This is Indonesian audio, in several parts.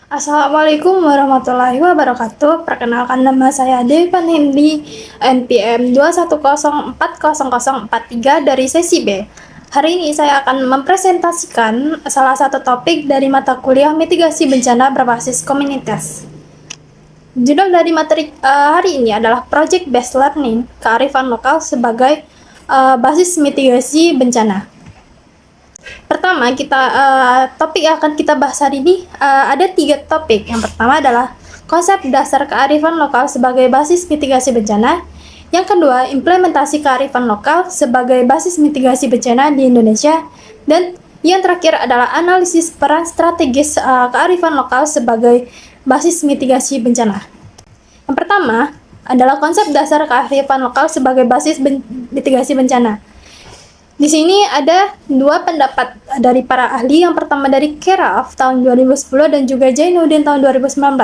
Assalamualaikum warahmatullahi wabarakatuh. Perkenalkan, nama saya Dewi Panindi, NPM 210400043 dari sesi B. Hari ini saya akan mempresentasikan salah satu topik dari mata kuliah mitigasi bencana berbasis komunitas. Judul dari materi hari ini adalah Project Based Learning, kearifan lokal sebagai basis mitigasi bencana. Pertama, topik yang akan kita bahas hari ini ada 3 topik. Yang pertama adalah konsep dasar kearifan lokal sebagai basis mitigasi bencana. Yang kedua, implementasi kearifan lokal sebagai basis mitigasi bencana di Indonesia. Dan yang terakhir adalah analisis peran strategis kearifan lokal sebagai basis mitigasi bencana. Yang pertama adalah konsep dasar kearifan lokal sebagai basis mitigasi bencana. Di sini ada 2 pendapat dari para ahli. Yang pertama dari Keraf tahun 2010 dan juga Jainuddin tahun 2019.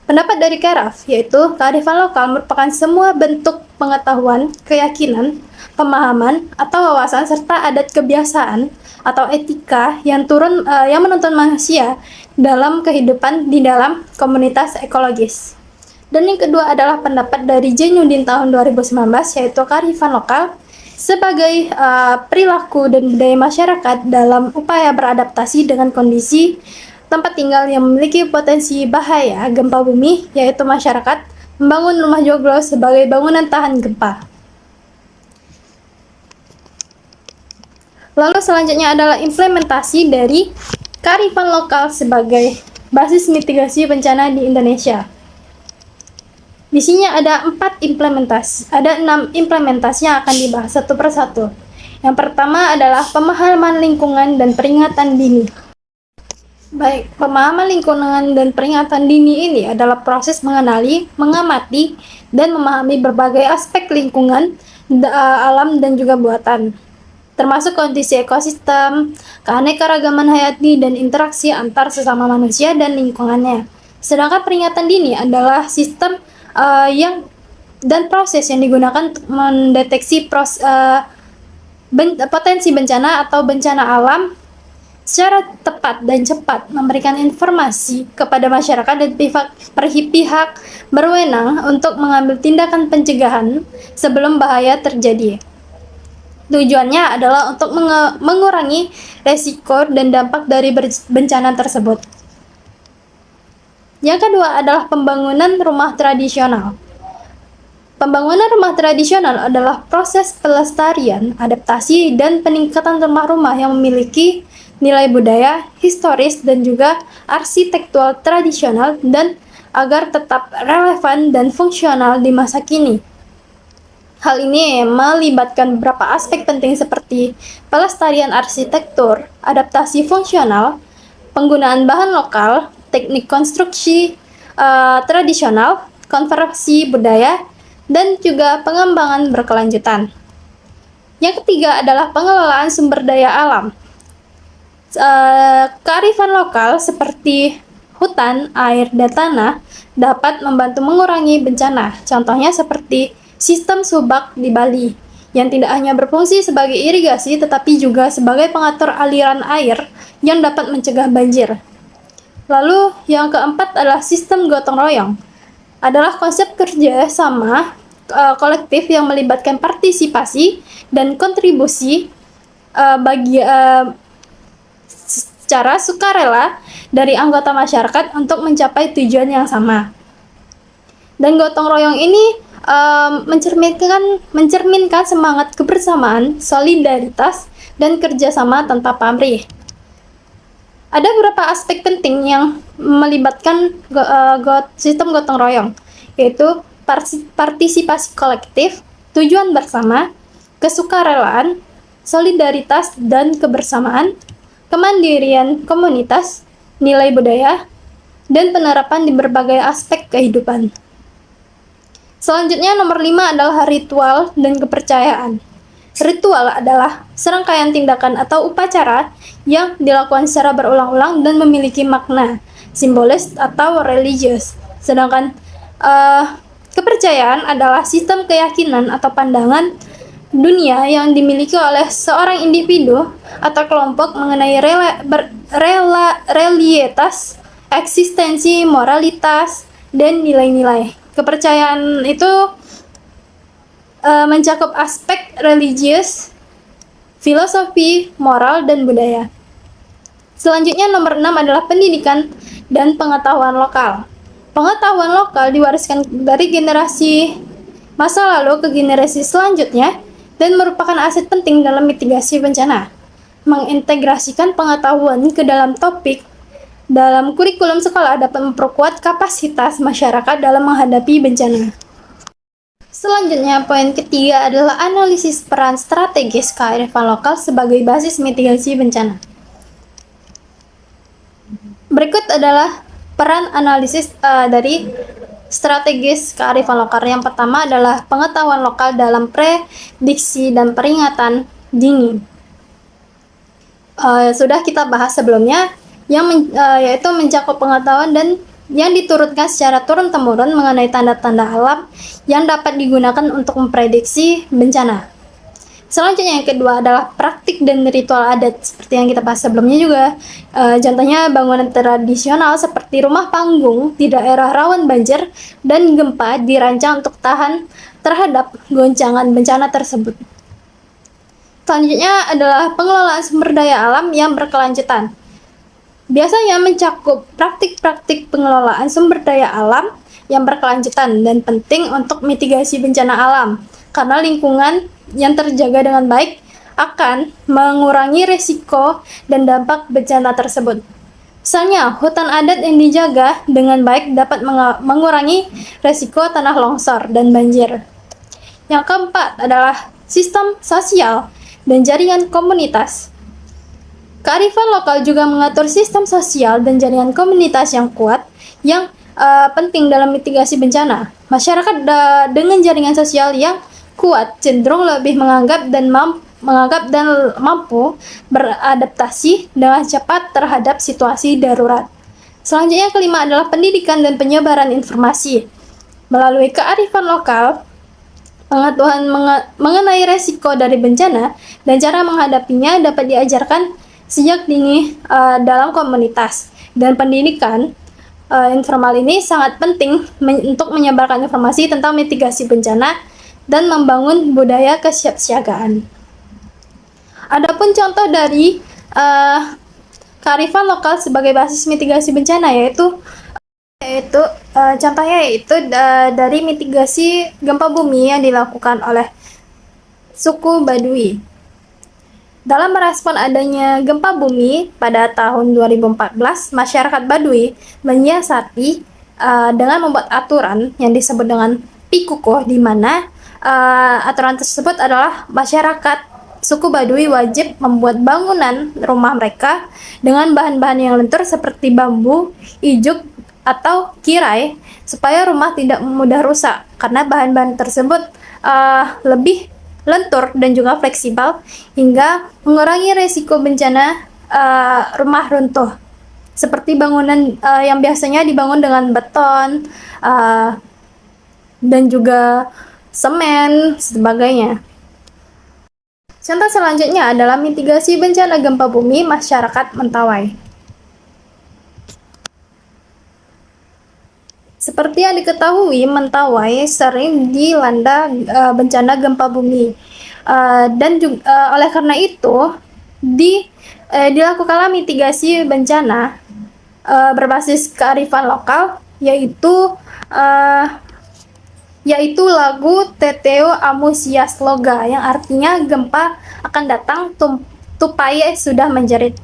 Pendapat dari Keraf yaitu kearifan lokal merupakan semua bentuk pengetahuan, keyakinan, pemahaman, atau wawasan serta adat kebiasaan atau etika yang menuntun manusia dalam kehidupan di dalam komunitas ekologis. Dan yang kedua adalah pendapat dari Jainuddin tahun 2019 yaitu kearifan lokal sebagai perilaku dan budaya masyarakat dalam upaya beradaptasi dengan kondisi tempat tinggal yang memiliki potensi bahaya gempa bumi, yaitu masyarakat membangun rumah joglo sebagai bangunan tahan gempa. Lalu selanjutnya adalah implementasi dari kearifan lokal sebagai basis mitigasi bencana di Indonesia. Di sini ada 6 implementasi yang akan dibahas satu persatu. Yang pertama adalah pemahaman lingkungan dan peringatan dini. Baik, pemahaman lingkungan dan peringatan dini ini adalah proses mengenali, mengamati, dan memahami berbagai aspek lingkungan, alam, dan juga buatan, termasuk kondisi ekosistem, keanekaragaman hayati, dan interaksi antar sesama manusia dan lingkungannya. Sedangkan peringatan dini adalah sistem dan proses yang digunakan untuk mendeteksi potensi bencana atau bencana alam secara tepat dan cepat, memberikan informasi kepada masyarakat dan pihak berwenang untuk mengambil tindakan pencegahan sebelum bahaya terjadi. Tujuannya adalah untuk mengurangi resiko dan dampak dari bencana tersebut. Yang kedua adalah pembangunan rumah tradisional. Pembangunan rumah tradisional adalah proses pelestarian, adaptasi, dan peningkatan rumah-rumah yang memiliki nilai budaya, historis, dan juga arsitektural tradisional dan agar tetap relevan dan fungsional di masa kini. Hal ini melibatkan beberapa aspek penting seperti pelestarian arsitektur, adaptasi fungsional, penggunaan bahan lokal, teknik konstruksi tradisional, konservasi budaya, dan juga pengembangan berkelanjutan. Yang ketiga adalah pengelolaan sumber daya alam. Kearifan lokal seperti hutan, air, dan tanah dapat membantu mengurangi bencana. Contohnya seperti sistem subak di Bali yang tidak hanya berfungsi sebagai irigasi tetapi juga sebagai pengatur aliran air yang dapat mencegah banjir. Lalu yang keempat adalah sistem gotong royong. Adalah konsep kerja sama kolektif yang melibatkan partisipasi dan kontribusi secara sukarela dari anggota masyarakat untuk mencapai tujuan yang sama. Dan gotong royong ini mencerminkan semangat kebersamaan, solidaritas, dan kerjasama tanpa pamrih. Ada beberapa aspek penting yang melibatkan sistem gotong royong, yaitu partisipasi kolektif, tujuan bersama, kesukarelaan, solidaritas dan kebersamaan, kemandirian komunitas, nilai budaya, dan penerapan di berbagai aspek kehidupan. Selanjutnya nomor 5 adalah ritual dan kepercayaan. Ritual adalah serangkaian tindakan atau upacara yang dilakukan secara berulang-ulang dan memiliki makna simbolis atau religius. Sedangkan kepercayaan adalah sistem keyakinan atau pandangan dunia yang dimiliki oleh seorang individu atau kelompok mengenai realitas eksistensi, moralitas, dan nilai-nilai. Kepercayaan itu mencakup aspek religius, filosofi, moral, dan budaya. Selanjutnya nomor 6 adalah pendidikan dan pengetahuan lokal. Pengetahuan lokal diwariskan dari generasi masa lalu ke generasi selanjutnya dan merupakan aset penting dalam mitigasi bencana. Mengintegrasikan pengetahuan ke dalam topik dalam kurikulum sekolah dapat memperkuat kapasitas masyarakat dalam menghadapi bencana. Selanjutnya, poin ketiga adalah analisis peran strategis kearifan lokal sebagai basis mitigasi bencana. Berikut adalah peran analisis dari strategis kearifan lokal. Yang pertama adalah pengetahuan lokal dalam prediksi dan peringatan dini. Sudah kita bahas sebelumnya, yaitu mencakup pengetahuan dan yang diturunkan secara turun-temurun mengenai tanda-tanda alam yang dapat digunakan untuk memprediksi bencana. Selanjutnya yang kedua adalah praktik dan ritual adat, seperti yang kita bahas sebelumnya juga. Contohnya bangunan tradisional seperti rumah panggung di daerah rawan banjir dan gempa dirancang untuk tahan terhadap goncangan bencana tersebut. Selanjutnya adalah pengelolaan sumber daya alam yang berkelanjutan. Biasanya mencakup praktik-praktik pengelolaan sumber daya alam yang berkelanjutan dan penting untuk mitigasi bencana alam, karena lingkungan yang terjaga dengan baik akan mengurangi risiko dan dampak bencana tersebut. Misalnya, hutan adat yang dijaga dengan baik dapat mengurangi risiko tanah longsor dan banjir. Yang keempat adalah sistem sosial dan jaringan komunitas. Kearifan lokal juga mengatur sistem sosial dan jaringan komunitas yang kuat yang penting dalam mitigasi bencana. Masyarakat dengan jaringan sosial yang kuat cenderung lebih menganggap dan mampu beradaptasi dengan cepat terhadap situasi darurat. Selanjutnya kelima adalah pendidikan dan penyebaran informasi. Melalui kearifan lokal, pengetahuan mengenai resiko dari bencana dan cara menghadapinya dapat diajarkan sejak dini dalam komunitas. Dan pendidikan informal ini sangat penting untuk menyebarkan informasi tentang mitigasi bencana dan membangun budaya kesiapsiagaan. Adapun contoh dari kearifan lokal sebagai basis mitigasi bencana yaitu contohnya dari mitigasi gempa bumi yang dilakukan oleh suku Baduy. Dalam merespon adanya gempa bumi pada tahun 2014, masyarakat Baduy menyiasati dengan membuat aturan yang disebut dengan Pikukuh, di mana aturan tersebut adalah masyarakat suku Baduy wajib membuat bangunan rumah mereka dengan bahan-bahan yang lentur seperti bambu, ijuk, atau kirai supaya rumah tidak mudah rusak, karena bahan-bahan tersebut lebih lentur dan juga fleksibel hingga mengurangi risiko bencana rumah runtuh, seperti bangunan yang biasanya dibangun dengan beton dan juga semen sebagainya. Contoh selanjutnya adalah mitigasi bencana gempa bumi masyarakat Mentawai. Seperti yang diketahui, Mentawai sering dilanda bencana gempa bumi, dan juga, oleh karena itu dilakukanlah mitigasi bencana berbasis kearifan lokal, yaitu lagu Teteo Amusia Sloga, yang artinya gempa akan datang tupai sudah menjerit.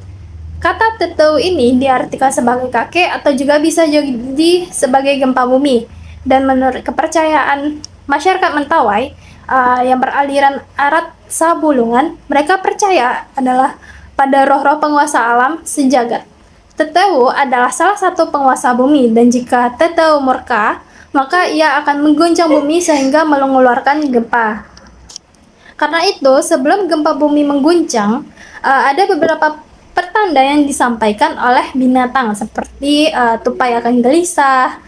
Kata teteu ini diartikan sebagai kakek atau juga bisa jadi sebagai gempa bumi. Dan menurut kepercayaan masyarakat Mentawai yang beraliran Arat Sabulungan, mereka percaya adalah pada roh-roh penguasa alam sejagat. Teteu adalah salah satu penguasa bumi, dan jika teteu murka, maka ia akan mengguncang bumi sehingga mengeluarkan gempa. Karena itu, sebelum gempa bumi mengguncang, ada beberapa pertanda yang disampaikan oleh binatang seperti tupai akan gelisah,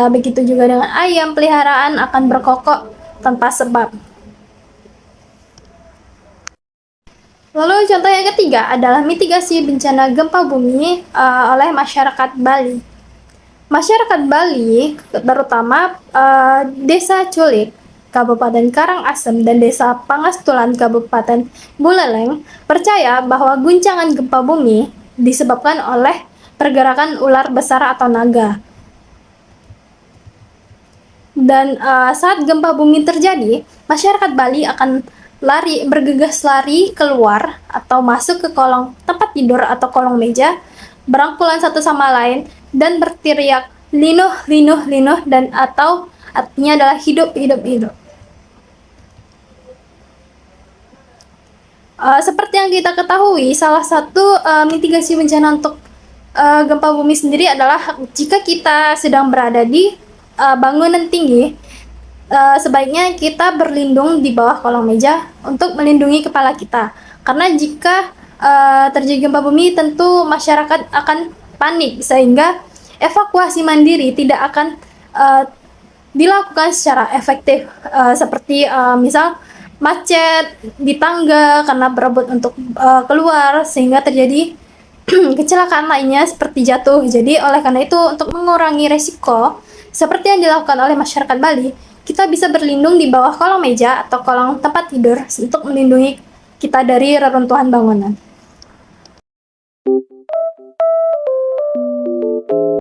begitu juga dengan ayam peliharaan akan berkokok tanpa sebab. Lalu contoh yang ketiga adalah mitigasi bencana gempa bumi oleh masyarakat Bali. Masyarakat Bali, terutama Desa Culik, Kabupaten Karangasem, dan Desa Pangastulan, Kabupaten Buleleng, percaya bahwa guncangan gempa bumi disebabkan oleh pergerakan ular besar atau naga. Dan saat gempa bumi terjadi, masyarakat Bali akan bergegas lari keluar atau masuk ke kolong tempat tidur atau kolong meja, berangkulan satu sama lain, dan berteriak linuh, linuh, linuh, dan atau artinya adalah hidup, hidup, hidup. Seperti yang kita ketahui, salah satu mitigasi bencana untuk gempa bumi sendiri adalah jika kita sedang berada di bangunan tinggi, sebaiknya kita berlindung di bawah kolong meja untuk melindungi kepala kita. Karena jika terjadi gempa bumi, tentu masyarakat akan panik sehingga evakuasi mandiri tidak akan dilakukan secara efektif, seperti misal macet di tangga karena berebut untuk keluar sehingga terjadi kecelakaan lainnya seperti jatuh. Jadi oleh karena itu, untuk mengurangi resiko seperti yang dilakukan oleh masyarakat Bali, kita bisa berlindung di bawah kolong meja atau kolong tempat tidur untuk melindungi kita dari reruntuhan bangunan.